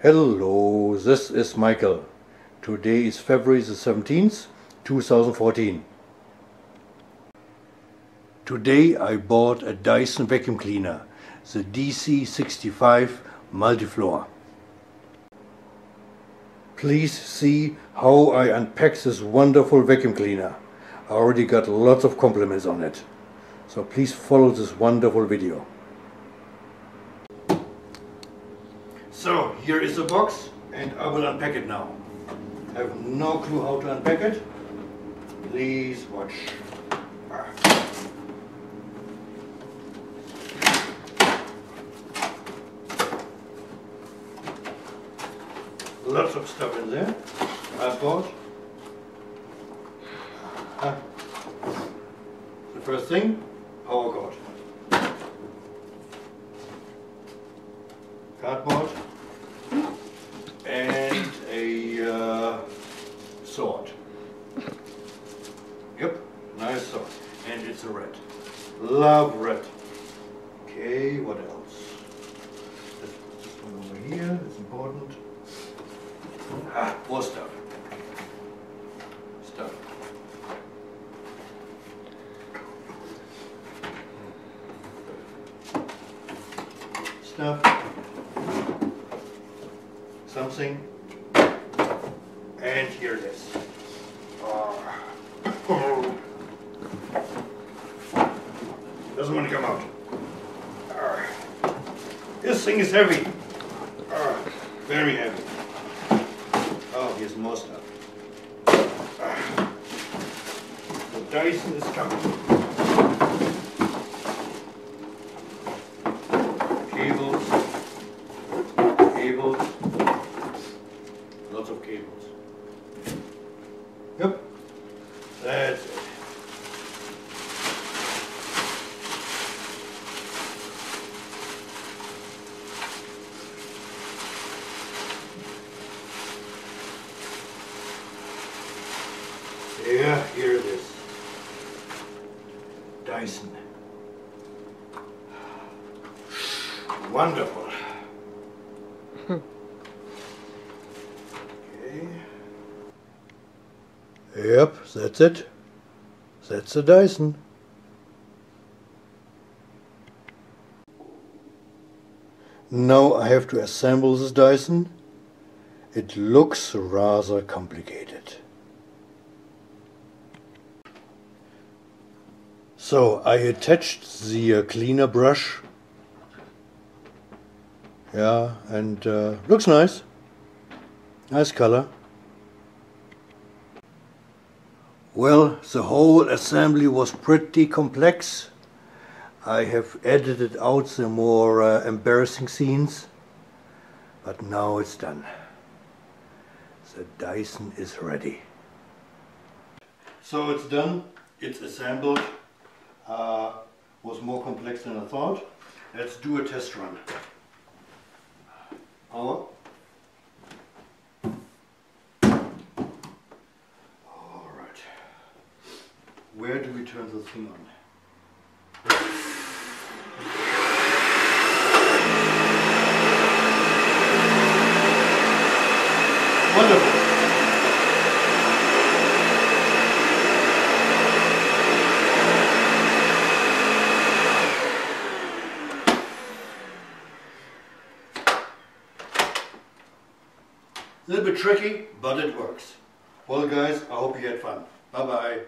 Hello, this is Michael. Today is February the 17th, 2014. Today I bought a Dyson Vacuum Cleaner, the DC65 multi-floor. Please see how I unpack this wonderful vacuum cleaner. I already got lots of compliments on it. So please follow this wonderful video. So here is the box and I will unpack it now. I have no clue how to unpack it. Please watch. Lots of stuff in there. Cardboard. The first thing, power cord. Cardboard. And a sword. Yep, nice sword. And it's a red. Love red. Okay, what else? Let's put this one over here, it's important. More stuff. Stuff. Something. And here it is. Doesn't want to come out. This thing is heavy. Very heavy. Oh, here's more stuff. The Dyson is coming. Cables. Cables. Lots of cables. Yep. That's it. Yeah, here it is. Dyson. Wonderful. Okay. Yep, that's it. That's the Dyson. Now I have to assemble this Dyson. It looks rather complicated. So I attached the cleaner brush. Yeah, and looks nice. Nice color. Well, the whole assembly was pretty complex. I have edited out the more embarrassing scenes, but now it's done. The Dyson is ready. So it's done, it's assembled. Was more complex than I thought. Let's do a test run. Power. Alright. Where do we turn the thing on? Wonderful. A little bit tricky, but it works. Well guys, I hope you had fun. Bye bye.